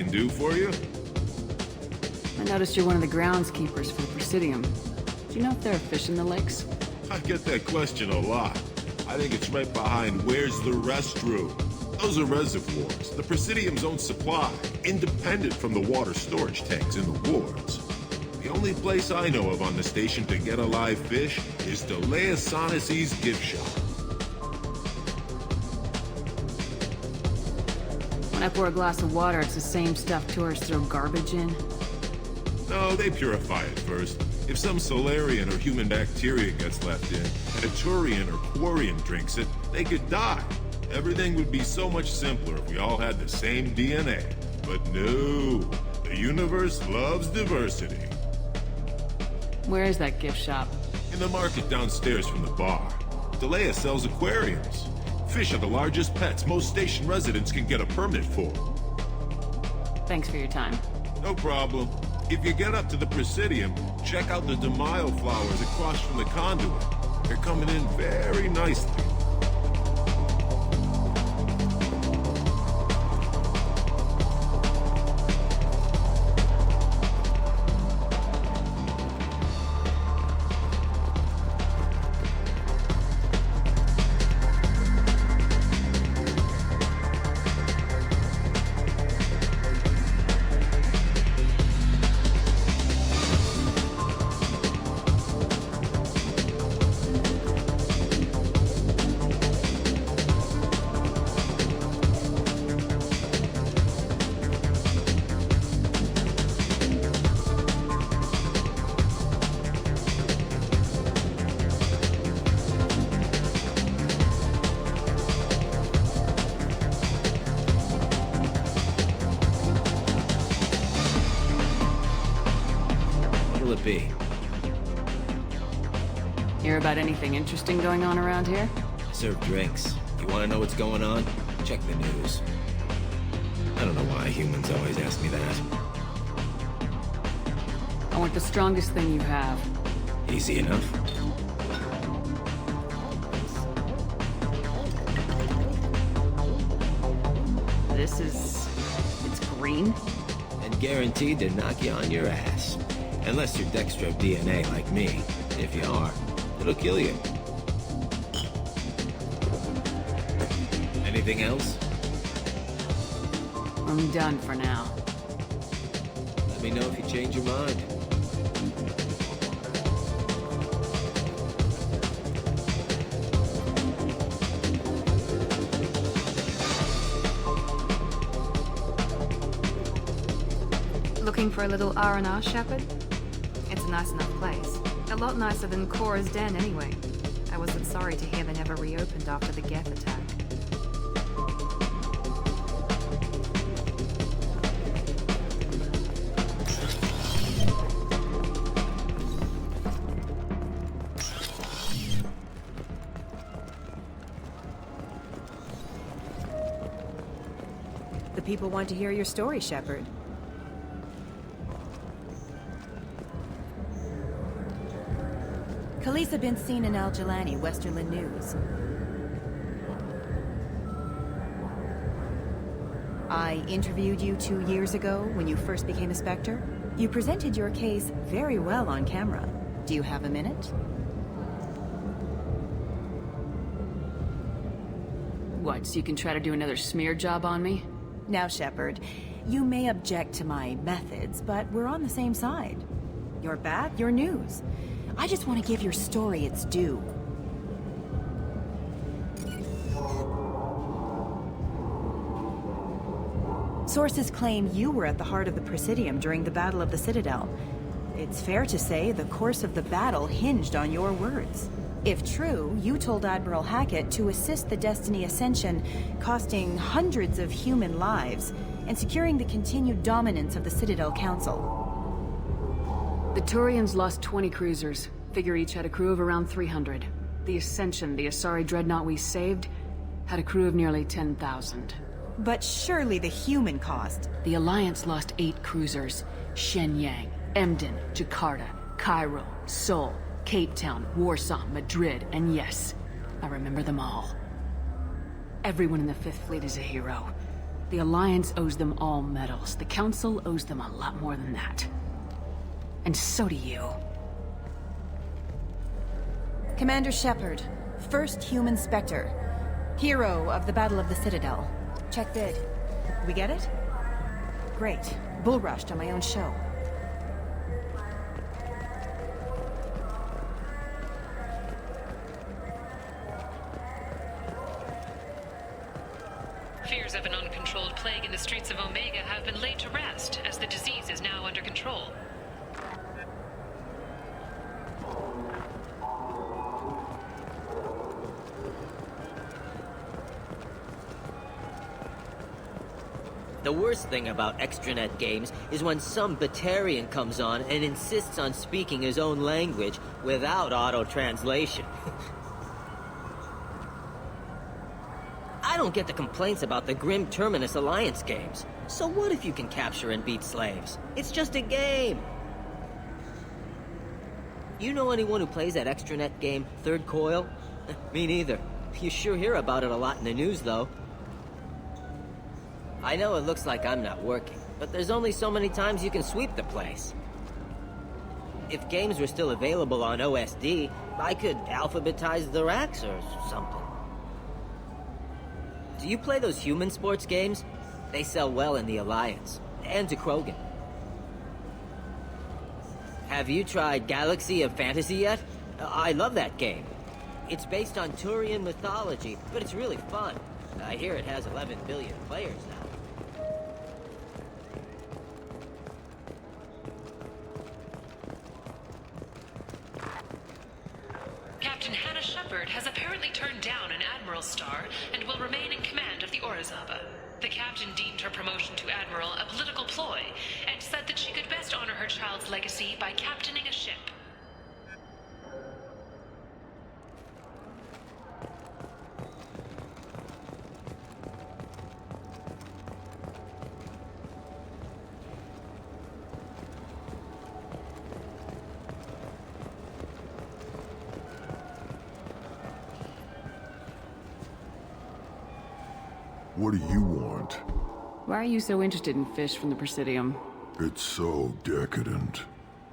can do for you? I noticed you're one of the groundskeepers for the Presidium. Do you know if there are fish in the lakes? I get that question a lot. I think it's right behind where's the restroom. Those are reservoirs, the Presidium's own supply, independent from the water storage tanks in the wards. The only place I know of on the station to get a live fish is Delea Sonesi's gift shop. When I pour a glass of water, it's the same stuff tourists throw garbage in? No, they purify it first. If some Solarian or human bacteria gets left in, and a Turian or Quarian drinks it, they could die. Everything would be so much simpler if we all had the same DNA. But no, the universe loves diversity. Where is that gift shop? In the market downstairs from the bar. Delea sells aquariums. Fish are the largest pets most station residents can get a permit for. Thanks for your time. No problem. If you get up to the Presidium, check out the DeMaio flowers across from the conduit. They're coming in very nicely. Be. Hear about anything interesting going on around here? I serve drinks. You want to know what's going on? Check the news. I don't know why humans always ask me that. I want the strongest thing you have. Easy enough. It's green? And guaranteed to knock you on your ass. Unless you're Dextro DNA like me. If you are, it'll kill you. Anything else? I'm done for now. Let me know if you change your mind. Looking for a little R&R, Shepard? It's a nice enough place. A lot nicer than Cora's den, anyway. I wasn't sorry to hear they never reopened after the Geth attack. The people want to hear your story, Shepard. Khaleesa been seen in Al Jelani, Westerland News. I interviewed you 2 years ago when you first became a Spectre. You presented your case very well on camera. Do you have a minute? What, so you can try to do another smear job on me? Now, Shepard, you may object to my methods, but we're on the same side. You're back, you're news. I just want to give your story its due. Sources claim you were at the heart of the Presidium during the Battle of the Citadel. It's fair to say the course of the battle hinged on your words. If true, you told Admiral Hackett to assist the Destiny Ascension, costing hundreds of human lives, and securing the continued dominance of the Citadel Council. The Turians lost 20 cruisers. Figure each had a crew of around 300. The Ascension, the Asari dreadnought we saved, had a crew of nearly 10,000. But surely the human cost. The Alliance lost 8 cruisers. Shenyang, Emden, Jakarta, Cairo, Seoul, Cape Town, Warsaw, Madrid, and yes, I remember them all. Everyone in the Fifth Fleet is a hero. The Alliance owes them all medals. The Council owes them a lot more than that. And so do you. Commander Shepard, first human Spectre. Hero of the Battle of the Citadel. Check bid. We get it? Great. Bull rushed on my own show. Fears of an uncontrolled plague in the streets of Omega have been laid to rest, as the disease is now under control. The worst thing about extranet games is when some Batarian comes on and insists on speaking his own language without auto-translation. I don't get the complaints about the Grim Terminus Alliance games. So what if you can capture and beat slaves? It's just a game! You know anyone who plays that extranet game, Third Coil? Me neither. You sure hear about it a lot in the news, though. I know it looks like I'm not working, but there's only so many times you can sweep the place. If games were still available on OSD, I could alphabetize the racks or something. Do you play those human sports games? They sell well in the Alliance, and to Krogan. Have you tried Galaxy of Fantasy yet? I love that game. It's based on Turian mythology, but it's really fun. I hear it has 11 billion players now. Captain Hannah Shepard has apparently turned down an Admiral's star and will remain in command of the Orizaba. The captain deemed her promotion to Admiral a political ploy and said that she could best honor her child's legacy by captaining a ship. What do you want? Why are you so interested in fish from the Presidium? It's so decadent.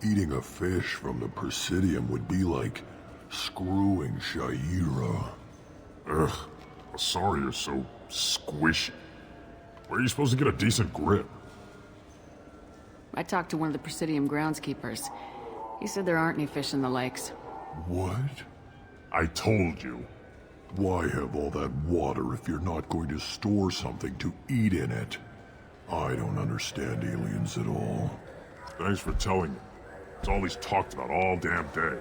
Eating a fish from the Presidium would be like screwing Shaira. Ugh, sorry you're so squishy. Where are you supposed to get a decent grip? I talked to one of the Presidium groundskeepers. He said there aren't any fish in the lakes. What? I told you. Why have all that water if you're not going to store something to eat in it? I don't understand aliens at all. Thanks for telling me. It's all he's talked about all damn day.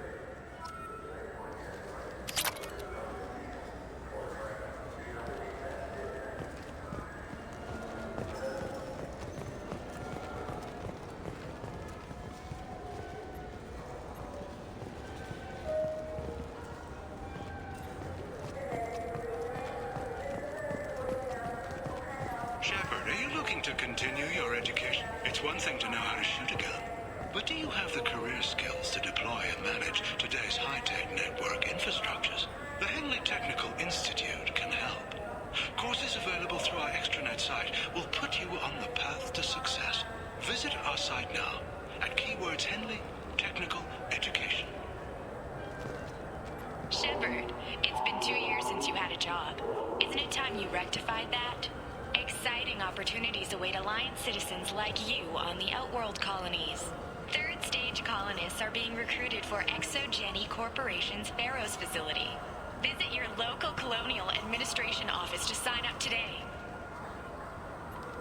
Shepard, are you looking to continue your education? It's one thing to know how to shoot a gun, but do you have the career skills to deploy and manage today's high-tech network infrastructures? The Henley Technical Institute can help. Courses available through our extranet site will put you on the path to success. Visit our site now at keywords Henley Technical Education. Shepard, it's been 2 years since you had a job. Isn't it time you rectified that? Exciting opportunities await Alliance citizens like you on the Outworld colonies. Third stage colonists are being recruited for ExoGeni Corporation's Pharaohs facility. Visit your local Colonial Administration office to sign up today.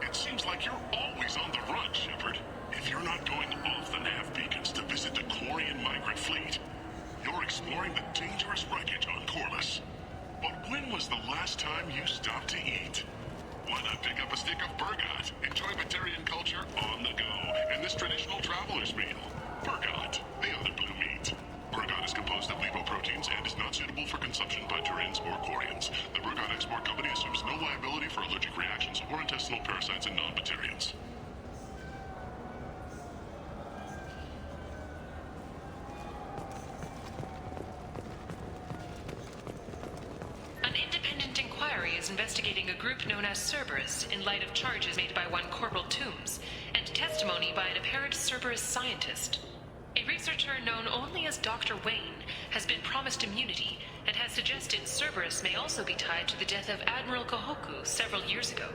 It seems like you're always on the run, Shepard. If you're not going off the nav beacons to visit the Quarian migrant fleet, you're exploring the dangerous wreckage on Corliss. But when was the last time you stopped to eat? Why not pick up a stick of Burgot? Enjoy Batarian culture on the go in this traditional traveler's meal. Burgot, the other blue meat. Burgot is composed of lipoproteins and is not suitable for consumption by Turians or Quarians. The Burgot Export Company assumes no liability for allergic reactions or intestinal parasites in non-Batarians. An independent inquiry is is investigating a group known as Cerberus in light of charges made by one Corporal Toombs and testimony by an apparent Cerberus scientist. A researcher known only as Dr. Wayne has been promised immunity and has suggested Cerberus may also be tied to the death of Admiral Kohoku several years ago.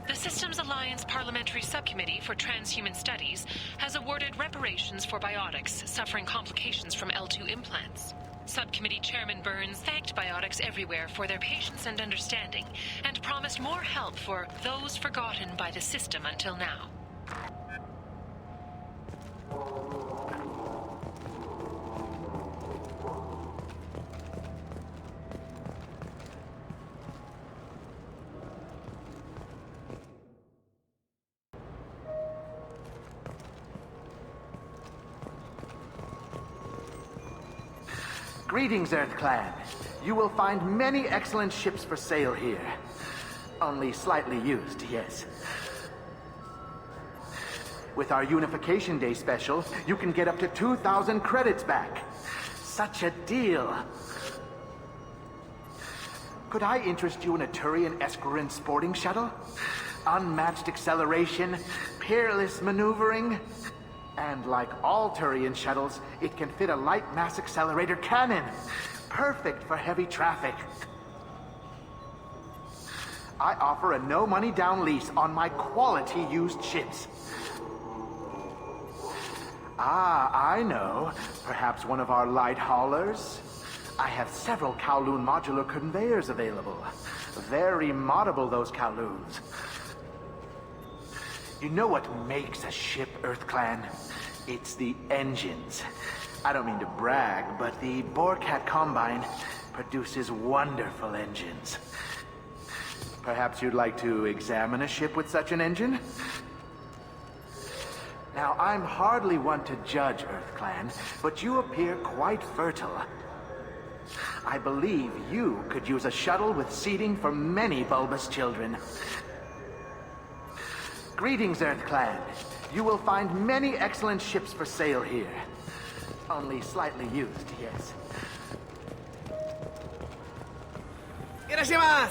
The Systems Alliance Parliamentary Subcommittee for Transhuman Studies has awarded reparations for biotics suffering complications from L2 implants. Subcommittee Chairman Burns thanked biotics everywhere for their patience and understanding, and promised more help for those forgotten by the system until now. Greetings, Earth Clan. You will find many excellent ships for sale here. Only slightly used, yes. With our Unification Day special, you can get up to 2,000 credits back. Such a deal. Could I interest you in a Turian Esquirine sporting shuttle? Unmatched acceleration, peerless maneuvering. And like all Turian shuttles, it can fit a light mass accelerator cannon. Perfect for heavy traffic. I offer a no-money down lease on my quality used ships. Ah, I know. Perhaps one of our light haulers? I have several Kowloon modular conveyors available. Very moddable, those Kowloons. You know what makes a ship, Earth Clan? It's the engines. I don't mean to brag, but the Borecat Combine produces wonderful engines. Perhaps you'd like to examine a ship with such an engine? Now, I'm hardly one to judge, Earth Clan, but you appear quite fertile. I believe you could use a shuttle with seating for many bulbous children. Greetings, Earth Clan. You will find many excellent ships for sale here. Only slightly used, yes. Irashimasu!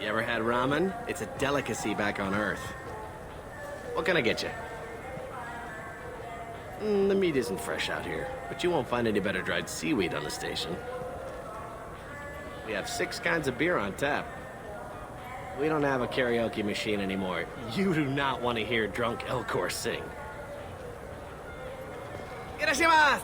You ever had ramen? It's a delicacy back on Earth. What can I get you? The meat isn't fresh out here, but you won't find any better dried seaweed on the station. We have 6 kinds of beer on tap. We don't have a karaoke machine anymore. You do not want to hear drunk Elcor sing. Irashimasu!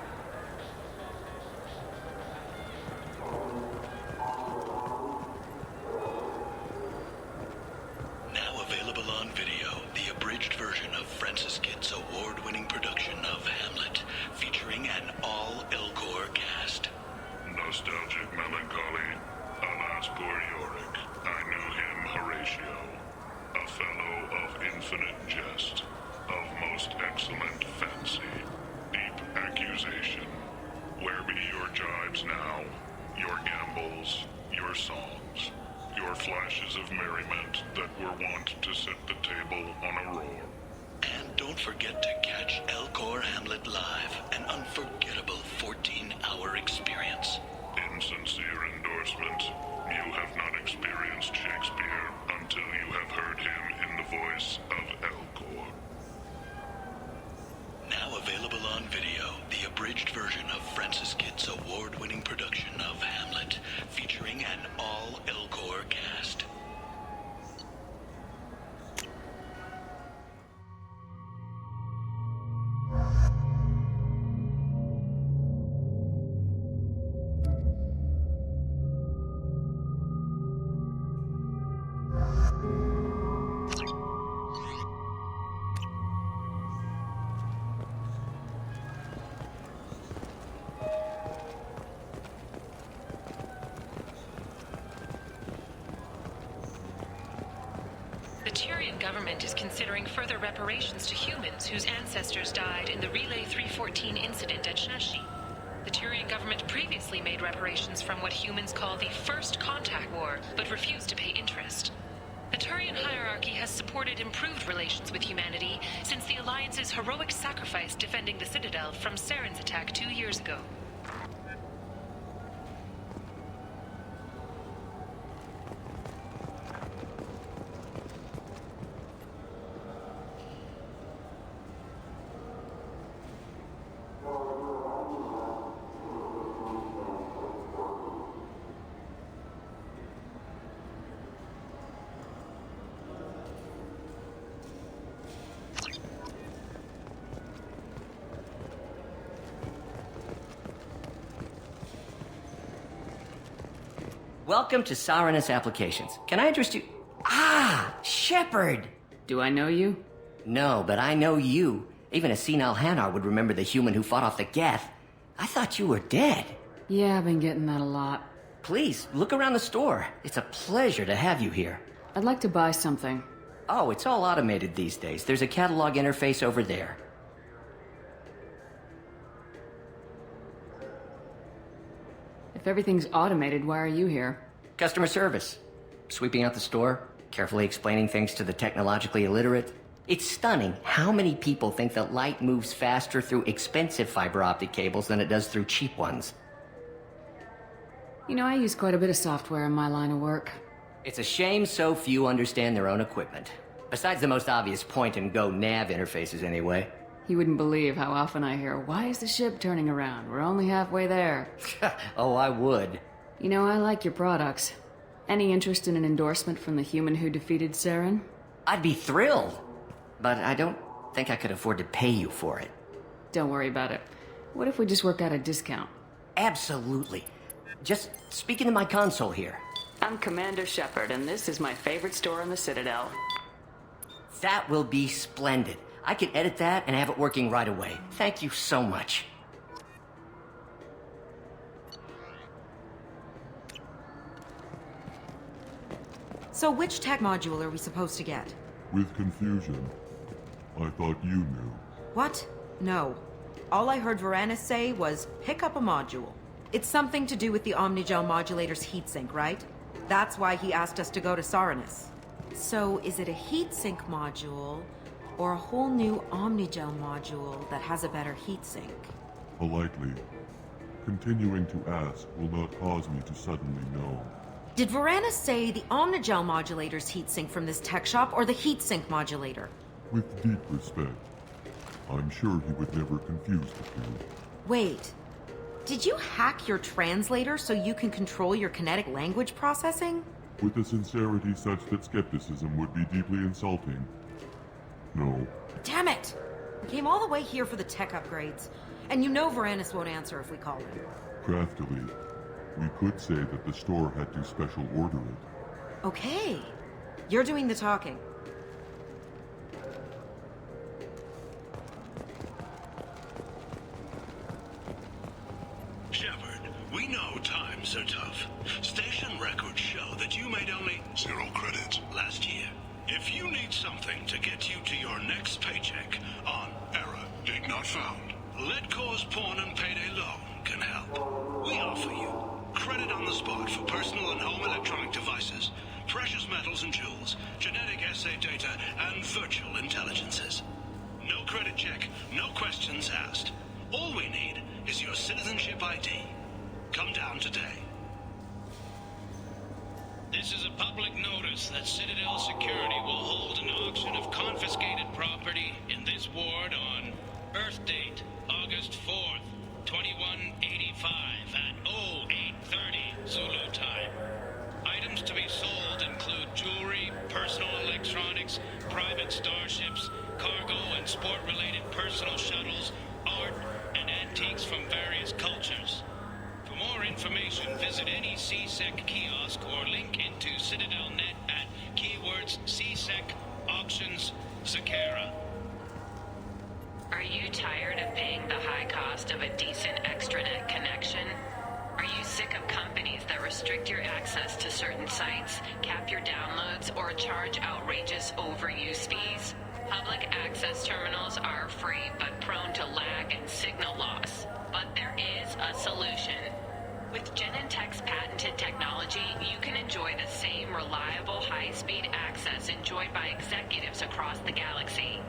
Now available on video, the abridged version of Francis Kidd's award-winning production of Hamlet, featuring an all-Elcor cast. Nostalgic melancholy, alas poor Yorick. I knew him, Horatio, a fellow of infinite jest, of most excellent fancy, deep accusation. Where be your jibes now, your gambols, your songs, your flashes of merriment that were wont to set the table on a roar? And don't forget to catch Elcor Hamlet live, an unforgettable 14-hour experience. Insincere endorsement. You have not experienced Shakespeare until you have heard him in the voice of Elcor. Now available on video, the abridged version of Francis Kidd's award-winning production of Hamlet, featuring an all-Elcor cast. The Turian government is considering further reparations to humans whose ancestors died in the Relay 314 incident at Shashi. The Turian government previously made reparations from what humans call the First Contact War, but refused to pay interest. The Turian hierarchy has reported improved relations with humanity since the Alliance's heroic sacrifice defending the Citadel from Saren's attack 2 years ago. Welcome to Sarenus Applications. Can I interest you? Ah, Shepard! Do I know you? No, but I know you. Even a senile Hanar would remember the human who fought off the Geth. I thought you were dead. Yeah, I've been getting that a lot. Please, look around the store. It's a pleasure to have you here. I'd like to buy something. Oh, it's all automated these days. There's a catalog interface over there. If everything's automated, why are you here? Customer service. Sweeping out the store, carefully explaining things to the technologically illiterate. It's stunning how many people think that light moves faster through expensive fiber optic cables than it does through cheap ones. You know, I use quite a bit of software in my line of work. It's a shame so few understand their own equipment. Besides the most obvious point-and-go nav interfaces anyway. You wouldn't believe how often I hear, "Why is the ship turning around? We're only halfway there." Oh, I would. You know, I like your products. Any interest in an endorsement from the human who defeated Saren? I'd be thrilled. But I don't think I could afford to pay you for it. Don't worry about it. What if we just work out a discount? Absolutely. Just speak into my console here. I'm Commander Shepard, and this is my favorite store in the Citadel. That will be splendid. I can edit that and have it working right away. Thank you so much. So which tech module are we supposed to get? With confusion. I thought you knew. What? No. All I heard Varanus say was, pick up a module. It's something to do with the Omnigel modulator's heatsink, right? That's why he asked us to go to Sarenus. So is it a heatsink module, or a whole new Omnigel module that has a better heatsink? Politely. Continuing to ask will not cause me to suddenly know. Did Varanus say the Omnigel modulator's heatsink from this tech shop, or the heatsink modulator? With deep respect, I'm sure he would never confuse the two. Wait. Did you hack your translator so you can control your kinetic language processing? With a sincerity such that skepticism would be deeply insulting. No. Damn it! We came all the way here for the tech upgrades. And you know Varanus won't answer if we call him. Craftily, we could say that the store had to special order it. Okay. You're doing the talking. Shepard, we know times are tough. Station records show that you made only 0 credits last year. If you need something to get you to your next paycheck on error, date not found. Lead Cause Pawn and Payday Loan can help. We offer you credit on the spot for personal and home electronic devices, precious metals and jewels, genetic assay data, and virtual intelligences. No credit check, no questions asked. All we need is your citizenship ID. Come down today. This is a public notice that Citadel Security will hold an auction of confiscated property in this ward on Earth date, August 4th, 2185 at 0830 Zulu time. Items to be sold include jewelry, personal electronics, private starships, cargo and sport-related personal shuttles, art, and antiques from various cultures. For more information, visit any CSEC kiosk or link into CitadelNet at keywords CSEC Auctions Zakara. Are you tired of paying the high cost of a decent extranet connection? Are you sick of companies that restrict your access to certain sites, cap your downloads, or charge outrageous overuse fees? Public access terminals are free but prone to lag and signal loss. But there is a solution. With Genentech's patented technology, you can enjoy the same reliable high-speed access access enjoyed by executives across the galaxy.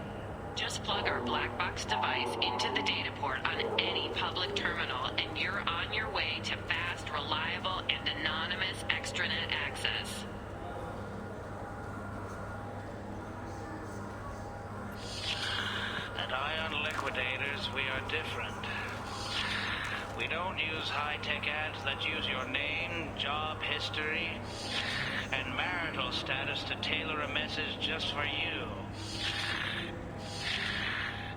Just plug our black box device into the data port on any public terminal, and you're on your way to fast, reliable, and anonymous extranet access. At Ion Liquidators, we are different. We don't use high-tech ads that use your name, job history, and marital status to tailor a message just for you.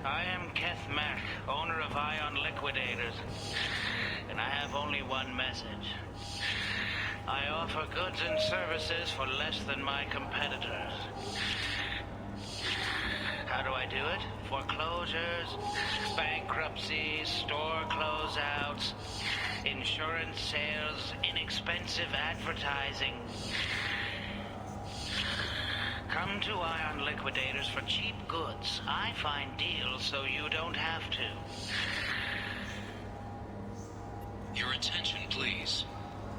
I am Keth Mack, owner of Ion Liquidators, and I have only one message. I offer goods and services for less than my competitors. How do I do it? Foreclosures, bankruptcies, store closeouts, insurance sales, inexpensive advertising. Come to Ion Liquidators for cheap goods. I find deals so you don't have to. Your attention, please.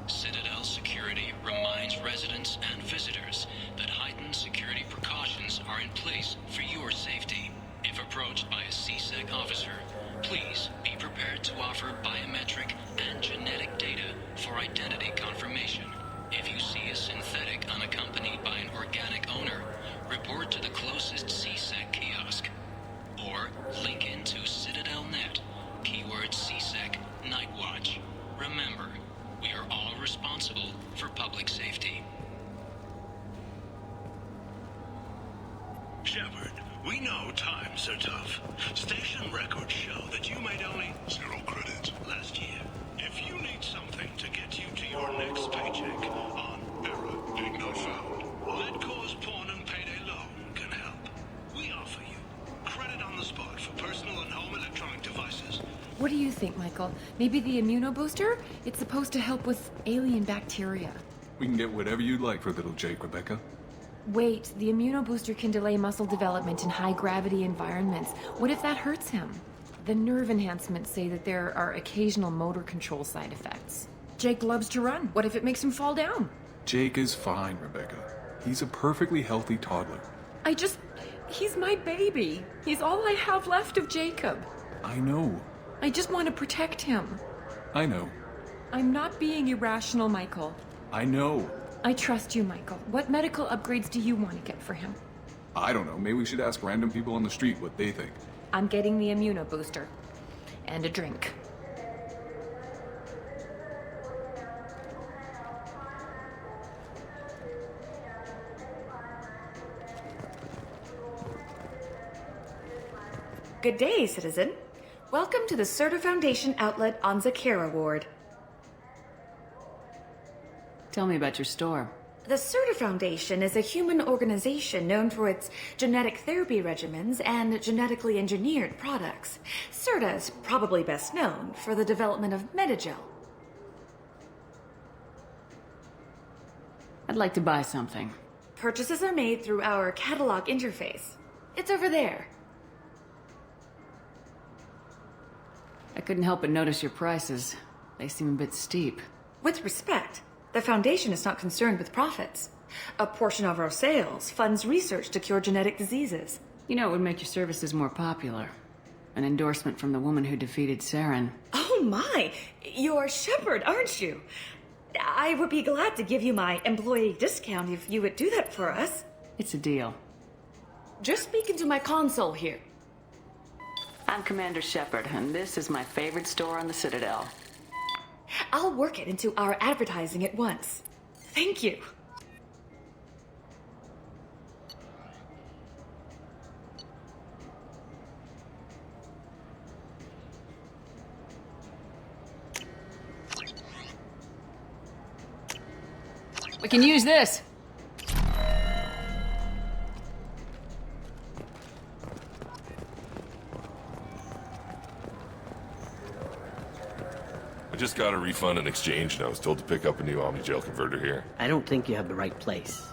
Citadel Security reminds residents and visitors that heightened security precautions are in place for your safety. If approached by a CSEC officer, please be prepared to offer biometric and genetic data for identity confirmation. If you see a synthetic unaccompanied by an organic owner, report to the closest CSEC kiosk. Or link into Citadel.net, keyword CSEC Nightwatch. Remember, we are all responsible for public safety. Shepard, we know times are tough. Station records show that you made only 0 credits last year. If you need something to get you to your next paycheck on error, big not found, Lead Cause Pawn and Payday Loan can help. We offer you credit on the spot for personal and home electronic devices. What do you think, Michael? Maybe the immunobooster? It's supposed to help with alien bacteria. We can get whatever you'd like for little Jake, Rebecca. Wait, the immunobooster can delay muscle development in high-gravity environments. What if that hurts him? The nerve enhancements say that there are occasional motor control side effects. Jake loves to run. What if it makes him fall down? Jake is fine, Rebecca. He's a perfectly healthy toddler. He's my baby. He's all I have left of Jacob. I know. I just want to protect him. I know. I'm not being irrational, Michael. I know. I trust you, Michael. What medical upgrades do you want to get for him? I don't know. Maybe we should ask random people on the street what they think. I'm getting the immunobooster. And a drink. Good day, citizen. Welcome to the Certa Foundation outlet on Zakera Ward. Tell me about your store. The Certa Foundation is a human organization known for its genetic therapy regimens and genetically engineered products. Certa is probably best known for the development of Medigel. I'd like to buy something. Purchases are made through our catalog interface. It's over there. I couldn't help but notice your prices. They seem a bit steep. With respect, the Foundation is not concerned with profits. A portion of our sales funds research to cure genetic diseases. You know, it would make your services more popular. An endorsement from the woman who defeated Saren. Oh my! You're Shepard, aren't you? I would be glad to give you my employee discount if you would do that for us. It's a deal. Just speak into my console here. I'm Commander Shepard, and this is my favorite store on the Citadel. I'll work it into our advertising at once. Thank you. We can use this. I just got a refund and exchange, and I was told to pick up a new Omnigel converter here. I don't think you have the right place.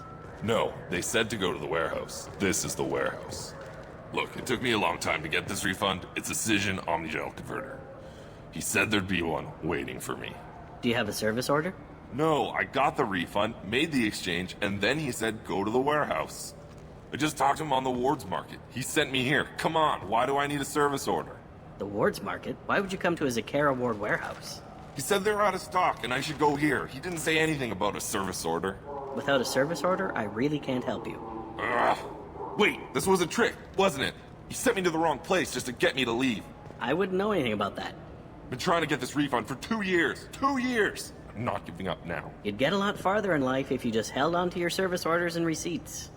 No, they said to go to the warehouse. This is the warehouse. Look, it took me a long time to get this refund. It's a Cision Omnigel converter. He said there'd be one waiting for me. Do you have a service order? No, I got the refund, made the exchange, and then he said go to the warehouse. I just talked to him on the Wards Market. He sent me here. Come on, why do I need a service order? The Wards Market? Why would you come to a Zakara Ward warehouse? He said they're out of stock and I should go here. He didn't say anything about a service order. Without a service order, I really can't help you. Ugh. Wait, this was a trick, wasn't it? He sent me to the wrong place just to get me to leave. I wouldn't know anything about that. Been trying to get this refund for 2 years. 2 years! I'm not giving up now. You'd get a lot farther in life if you just held on to your service orders and receipts.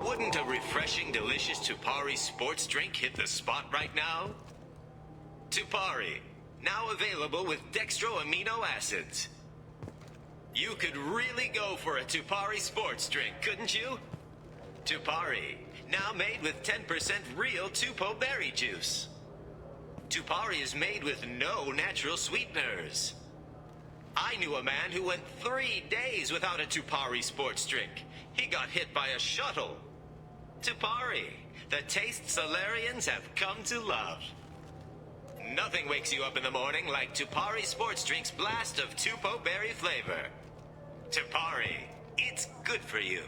Wouldn't a refreshing, delicious Tupari sports drink hit the spot right now? Tupari, now available with dextro amino acids. You could really go for a Tupari sports drink, couldn't you? Tupari, now made with 10% real Tupo berry juice. Tupari is made with no natural sweeteners. I knew a man who went 3 days without a Tupari sports drink. He got hit by a shuttle. Tupari, the taste Solarians have come to love. Nothing wakes you up in the morning like Tupari Sports Drink's blast of Tupo berry flavor. Tupari, it's good for you.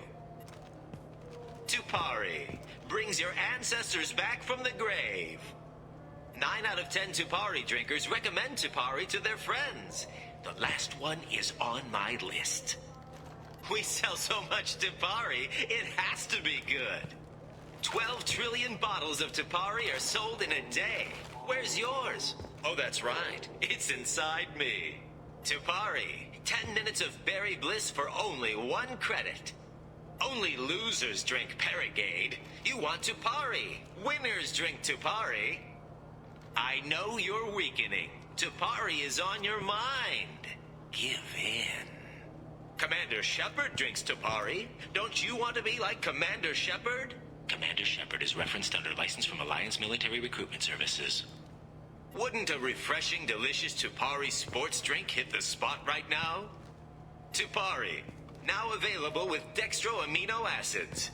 Tupari brings your ancestors back from the grave. 9 out of 10 Tupari drinkers recommend Tupari to their friends. The last one is on my list. We sell so much Tupari, it has to be good. 12 trillion bottles of Tupari are sold in a day. Where's yours? Oh, that's right. It's inside me. Tupari, 10 minutes of berry bliss for only 1 credit. Only losers drink Paragade. You want Tupari. Winners drink Tupari. I know you're weakening. Tupari is on your mind. Give in. Commander Shepard drinks Tupari. Don't you want to be like Commander Shepard? Commander Shepard is referenced under license from Alliance Military Recruitment Services. Wouldn't a refreshing, delicious Tupari sports drink hit the spot right now? Tupari, now available with dextro amino acids.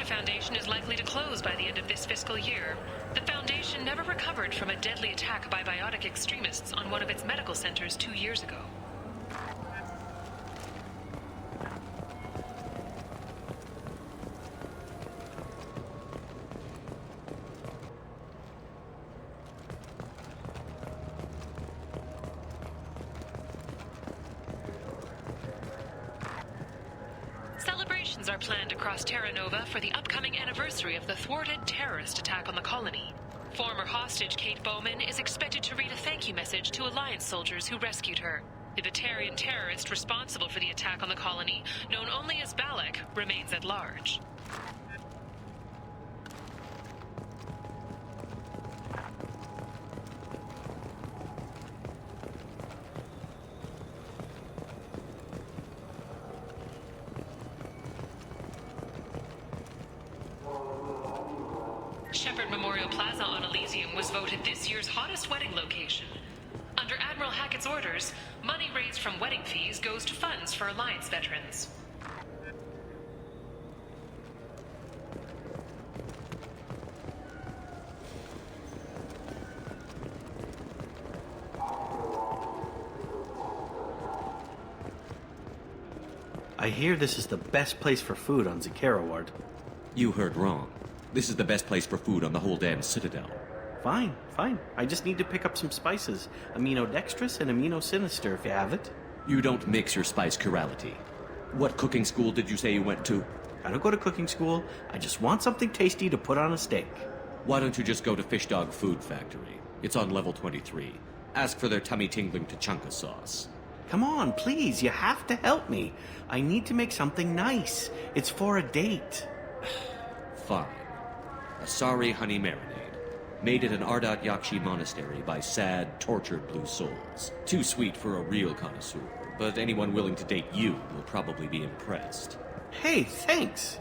Foundation is likely to close by the end of this fiscal year. The Foundation never recovered from a deadly attack by biotic extremists on one of its medical centers 2 years ago. Celebrations are planned across Terra Nova for the upcoming anniversary of the thwarted terrorist attack on the colony. Former hostage Kate Bowman is expected to read a thank you message to Alliance soldiers who rescued her. The Batarian terrorist responsible for the attack on the colony, known only as Balak, remains at large. Shepherd Memorial Plaza on Elysium was voted this year's hottest wedding location. Under Admiral Hackett's orders, money raised from wedding fees goes to funds for Alliance veterans. I hear this is the best place for food on Zakara Ward. You heard wrong. This is the best place for food on the whole damn Citadel. Fine, fine. I just need to pick up some spices. Amino-dextrous and amino-sinister, if you have it. You don't mix your spice chirality. What cooking school did you say you went to? I don't go to cooking school. I just want something tasty to put on a steak. Why don't you just go to Fish Dog Food Factory? It's on level 23. Ask for their tummy-tingling tachanka sauce. Come on, please, you have to help me. I need to make something nice. It's for a date. Fine. Asari honey marinade. Made at an Ardat Yakshi monastery by sad, tortured blue souls. Too sweet for a real connoisseur, but anyone willing to date you will probably be impressed. Hey, thanks.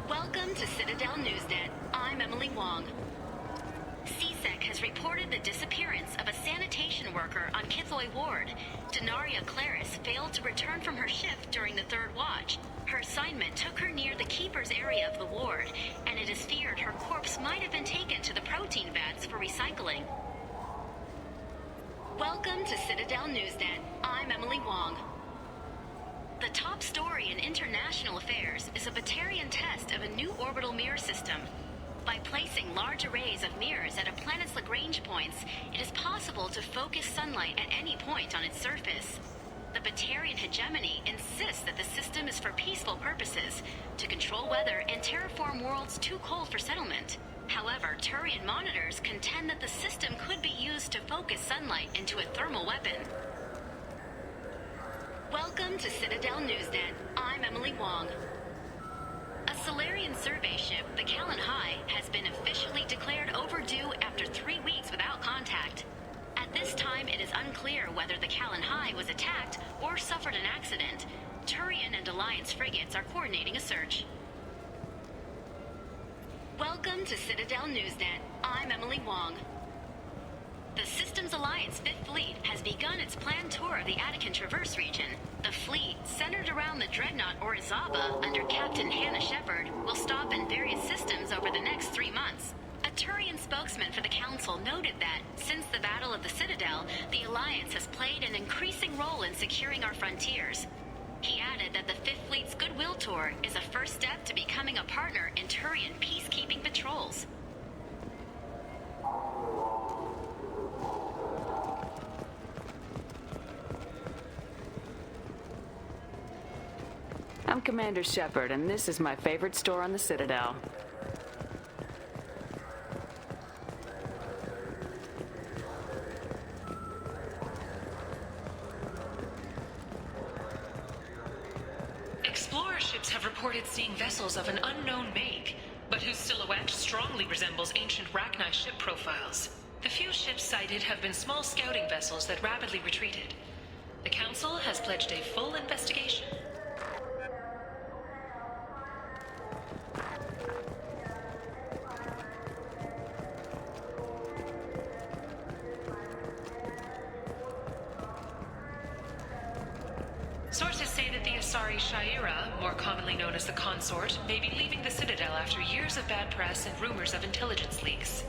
Welcome to Citadel Newsnet. I'm Emily Wong. CSEC has reported the disappearance of a sanitation worker on Kithoy Ward. Denaria Claris failed to return from her shift during the third watch. Her assignment took her near the keeper's area of the ward, and it is feared her corpse might have been taken to the protein vats for recycling. Welcome to Citadel Newsnet. I'm Emily Wong. The top story in international affairs is a Batarian test of a new orbital mirror system. By placing large arrays of mirrors at a planet's Lagrange points, it is possible to focus sunlight at any point on its surface. The Batarian hegemony insists that the system is for peaceful purposes, to control weather and terraform worlds too cold for settlement. However, Turian monitors contend that the system could be used to focus sunlight into a thermal weapon. Welcome to Citadel Newsnet. I'm Emily Wong. A Solarian survey ship, the Callan High, has been officially declared overdue after 3 weeks without contact. At this time, it is unclear whether the Callan High was attacked or suffered an accident. Turian and Alliance frigates are coordinating a search. Welcome to Citadel Newsnet. I'm Emily Wong. The Systems Alliance 5th Fleet has begun its planned tour of the Attican Traverse region. The fleet, centered around the dreadnought Orizaba under Captain Hannah Shepard, will stop in various systems over the next 3 months. A Turian spokesman for the Council noted that, since the Battle of the Citadel, the Alliance has played an increasing role in securing our frontiers. He added that the 5th Fleet's Goodwill Tour is a first step to becoming a partner in Turian peacekeeping patrols. I'm Commander Shepard, and this is my favorite store on the Citadel. Explorer ships have reported seeing vessels of an unknown make, but whose silhouette strongly resembles ancient Rachni ship profiles. The few ships sighted have been small scouting vessels that rapidly retreated. The Council has pledged a full investigation. Sources say that the Asari Shaira, more commonly known as the Consort, may be leaving the Citadel after years of bad press and rumors of intelligence leaks.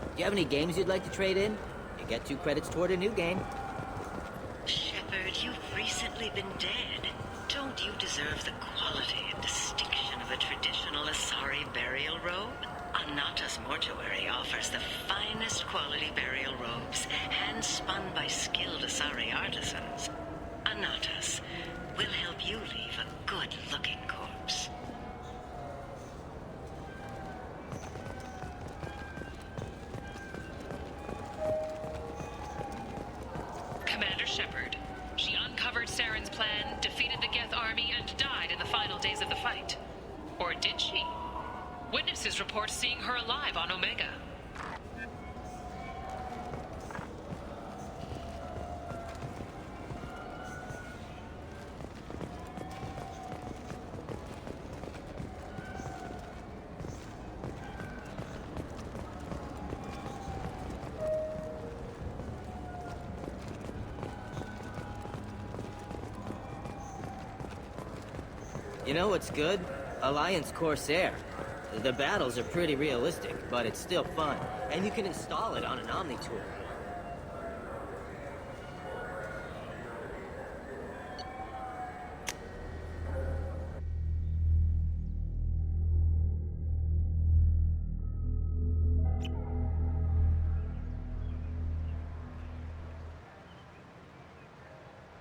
Do you have any games you'd like to trade in? You get 2 credits toward a new game. Shepard, you've recently been dead. Don't you deserve the quality and distinction of a traditional Asari burial robe? Anata's Mortuary offers the finest quality burial robes, hand-spun by skilled Asari artisans. Anata's will help you leave a good-looking corpse. Commander Shepard. She uncovered Saren's plan, defeated the Geth army, and died in the final days of the fight. Or did she? Witnesses report seeing her alive on Omega. You know what's good? Alliance Corsair. The battles are pretty realistic, but it's still fun. And you can install it on an Omni-tool.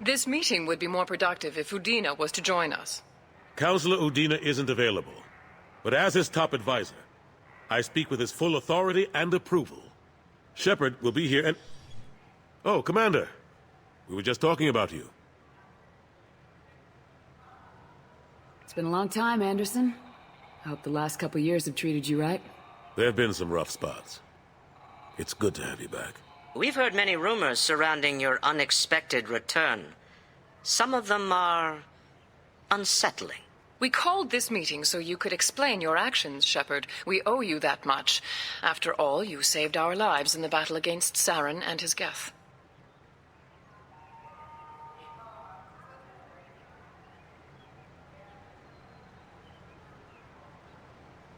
This meeting would be more productive if Udina was to join us. Counselor Udina isn't available, but as his top advisor, I speak with his full authority and approval. Shepard will be here and... Oh, Commander. We were just talking about you. It's been a long time, Anderson. I hope the last couple years have treated you right. There have been some rough spots. It's good to have you back. We've heard many rumors surrounding your unexpected return. Some of them are unsettling. We called this meeting so you could explain your actions, Shepard. We owe you that much. After all, you saved our lives in the battle against Saren and his Geth.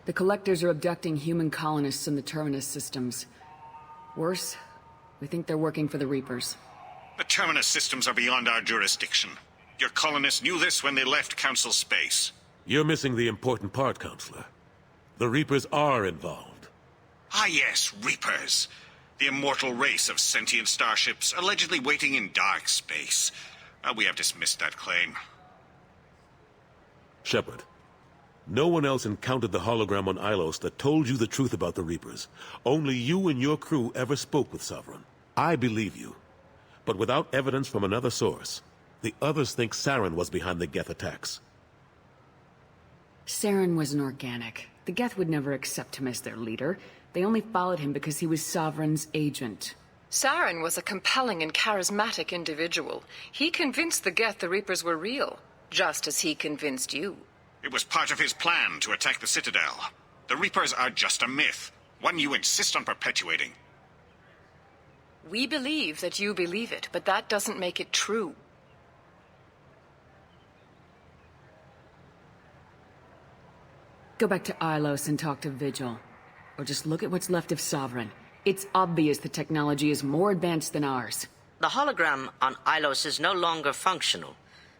The Collectors are abducting human colonists in the Terminus systems. Worse, we think they're working for the Reapers. The Terminus systems are beyond our jurisdiction. Your colonists knew this when they left Council space. You're missing the important part, Counselor. The Reapers are involved. Ah yes, Reapers. The immortal race of sentient starships allegedly waiting in dark space. We have dismissed that claim. Shepard, no one else encountered the hologram on Ilos that told you the truth about the Reapers. Only you and your crew ever spoke with Sovereign. I believe you. But without evidence from another source, the others think Saren was behind the Geth attacks. Saren was an organic. The Geth would never accept him as their leader. They only followed him because he was Sovereign's agent. Saren was a compelling and charismatic individual. He convinced the Geth the Reapers were real, just as he convinced you. It was part of his plan to attack the Citadel. The Reapers are just a myth, one you insist on perpetuating. We believe that you believe it, but that doesn't make it true. Go back to Ilos and talk to Vigil. Or just look at what's left of Sovereign. It's obvious the technology is more advanced than ours. The hologram on Ilos is no longer functional,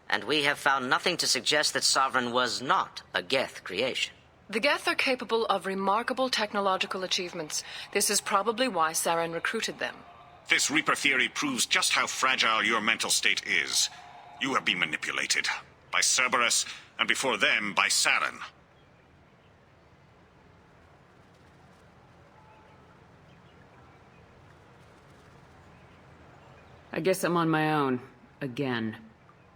and we have found nothing to suggest that Sovereign was not a Geth creation. The Geth are capable of remarkable technological achievements. This is probably why Saren recruited them. This Reaper theory proves just how fragile your mental state is. You have been manipulated. By Cerberus, and before them, by Saren. I guess I'm on my own. Again.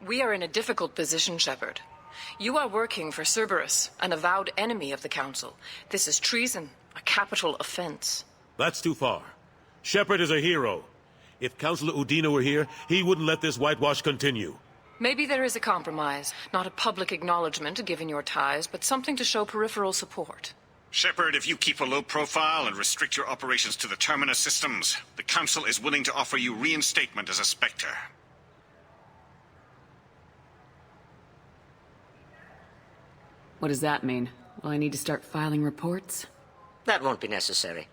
We are in a difficult position, Shepard. You are working for Cerberus, an avowed enemy of the Council. This is treason, a capital offense. That's too far. Shepard is a hero. If Counselor Udina were here, he wouldn't let this whitewash continue. Maybe there is a compromise. Not a public acknowledgement, given your ties, but something to show peripheral support. Shepard, if you keep a low profile and restrict your operations to the Terminus systems, the Council is willing to offer you reinstatement as a Spectre. What does that mean? Will I need to start filing reports? That won't be necessary.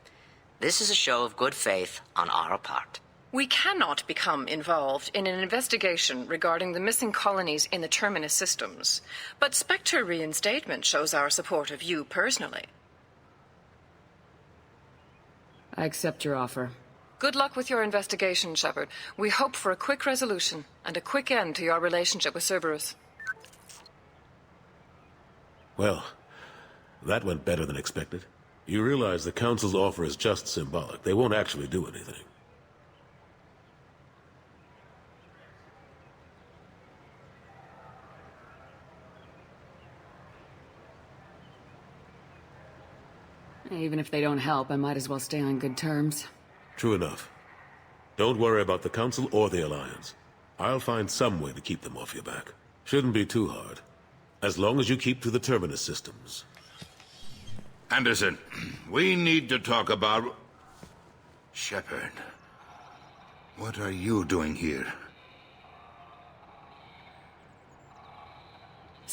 This is a show of good faith on our part. We cannot become involved in an investigation regarding the missing colonies in the Terminus systems, but Spectre reinstatement shows our support of you personally. I accept your offer. Good luck with your investigation, Shepard. We hope for a quick resolution and a quick end to your relationship with Cerberus. Well, that went better than expected. You realize the Council's offer is just symbolic. They won't actually do anything. Even if they don't help, I might as well stay on good terms. True enough. Don't worry about the Council or the Alliance. I'll find some way to keep them off your back. Shouldn't be too hard. As long as you keep to the Terminus systems. Anderson, we need to talk about... Shepard. What are you doing here?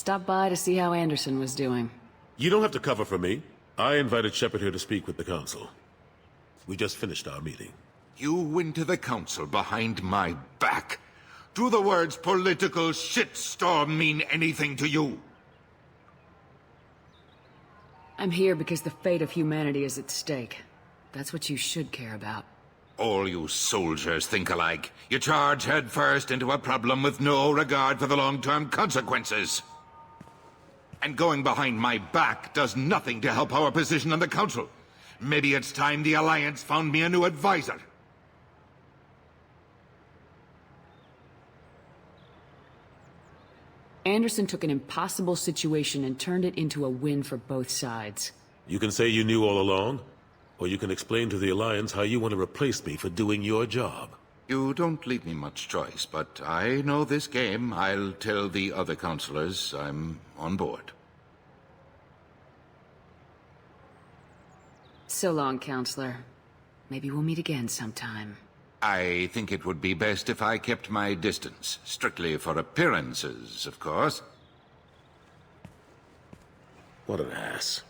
Stopped by to see how Anderson was doing. You don't have to cover for me. I invited Shepard here to speak with the Council. We just finished our meeting. You went to the Council behind my back. Do the words political shitstorm mean anything to you? I'm here because the fate of humanity is at stake. That's what you should care about. All you soldiers think alike. You charge headfirst into a problem with no regard for the long-term consequences. And going behind my back does nothing to help our position on the Council. Maybe it's time the Alliance found me a new advisor. Anderson took an impossible situation and turned it into a win for both sides. You can say you knew all along, or you can explain to the Alliance how you want to replace me for doing your job. You don't leave me much choice, but I know this game. I'll tell the other counselors I'm on board. So long, Counselor. Maybe we'll meet again sometime. I think it would be best if I kept my distance. Strictly for appearances, of course. What an ass.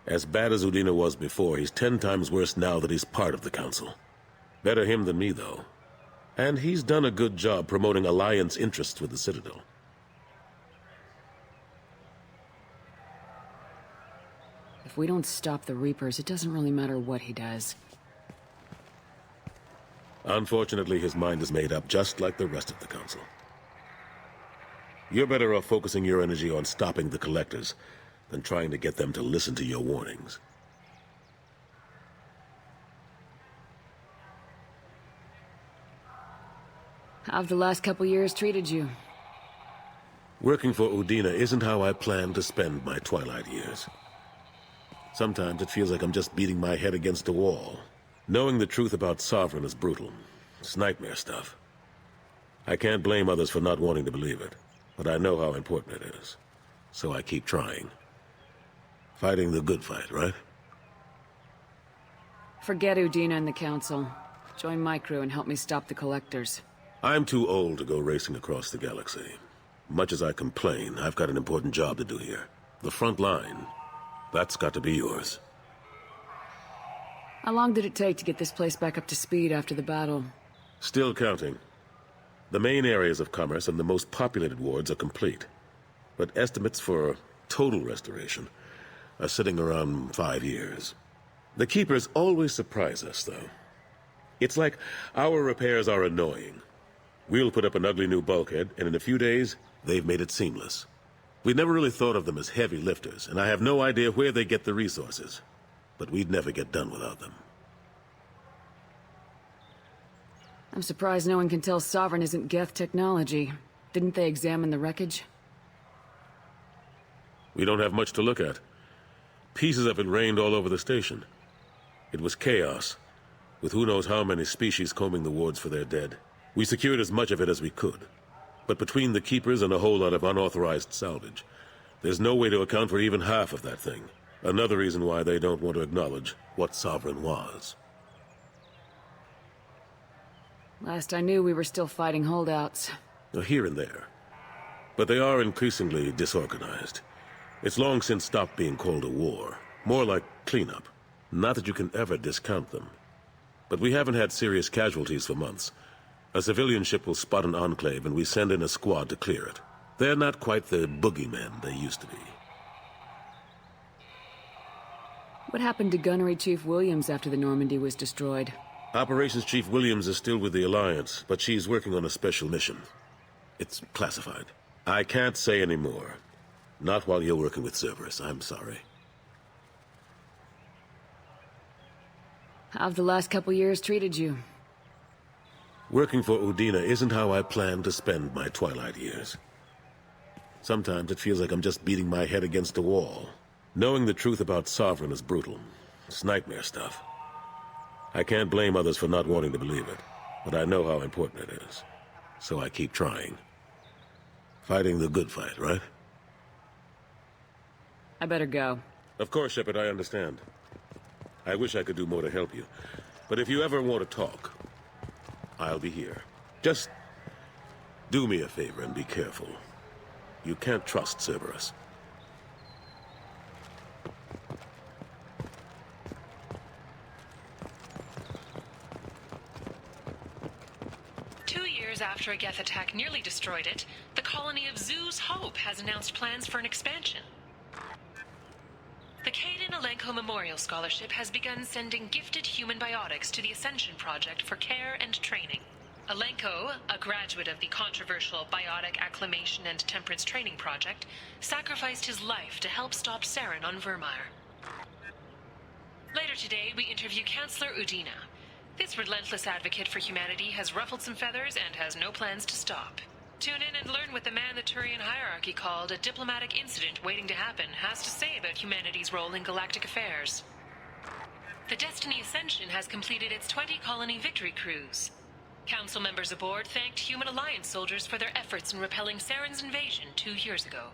As bad as Udina was before, he's 10 times worse now that he's part of the Council. Better him than me, though. And he's done a good job promoting Alliance interests with the Citadel. If we don't stop the Reapers, it doesn't really matter what he does. Unfortunately, his mind is made up just like the rest of the Council. You're better off focusing your energy on stopping the Collectors than trying to get them to listen to your warnings. How have the last couple years treated you? Working for Udina isn't how I planned to spend my twilight years. Sometimes it feels like I'm just beating my head against a wall. Knowing the truth about Sovereign is brutal. It's nightmare stuff. I can't blame others for not wanting to believe it, but I know how important it is. So I keep trying. Fighting the good fight, right? Forget Udina and the Council. Join my crew and help me stop the Collectors. I'm too old to go racing across the galaxy. Much as I complain, I've got an important job to do here. The front line. That's got to be yours. How long did it take to get this place back up to speed after the battle? Still counting. The main areas of commerce and the most populated wards are complete. But estimates for total restoration are sitting around 5 years. The Keepers always surprise us, though. It's like our repairs are annoying. We'll put up an ugly new bulkhead, and in a few days, they've made it seamless. We never really thought of them as heavy lifters, and I have no idea where they get the resources. But we'd never get done without them. I'm surprised no one can tell Sovereign isn't Geth technology. Didn't they examine the wreckage? We don't have much to look at. Pieces of it rained all over the station. It was chaos, with who knows how many species combing the wards for their dead. We secured as much of it as we could. But between the Keepers and a whole lot of unauthorized salvage, there's no way to account for even half of that thing. Another reason why they don't want to acknowledge what Sovereign was. Last I knew, we were still fighting holdouts. Here and there. But they are increasingly disorganized. It's long since stopped being called a war. More like cleanup. Not that you can ever discount them. But we haven't had serious casualties for months. A civilian ship will spot an enclave and we send in a squad to clear it. They're not quite the boogeymen they used to be. What happened to Gunnery Chief Williams after the Normandy was destroyed? Operations Chief Williams is still with the Alliance, but she's working on a special mission. It's classified. I can't say any more. Not while you're working with Cerberus, I'm sorry. How have the last couple years treated you? Working for Udina isn't how I planned to spend my twilight years. Sometimes it feels like I'm just beating my head against a wall. Knowing the truth about Sovereign is brutal. It's nightmare stuff. I can't blame others for not wanting to believe it, but I know how important it is. So I keep trying. Fighting the good fight, right? I better go. Of course, Shepard, I understand. I wish I could do more to help you. But if you ever want to talk, I'll be here. Just do me a favor and be careful. You can't trust Cerberus. After a Geth attack nearly destroyed it, the colony of Zoo's Hope has announced plans for an expansion. The Caden Alenko Memorial Scholarship has begun sending gifted human biotics to the Ascension Project for care and training. Alenko, a graduate of the controversial Biotic Acclimation and Temperance Training Project, sacrificed his life to help stop Saren on Vermeer. Later today, we interview Chancellor Udina. This relentless advocate for humanity has ruffled some feathers and has no plans to stop. Tune in and learn what the man the Turian hierarchy called a diplomatic incident waiting to happen has to say about humanity's role in galactic affairs. The Destiny Ascension has completed its 20-colony victory cruise. Council members aboard thanked Human Alliance soldiers for their efforts in repelling Saren's invasion 2 years ago.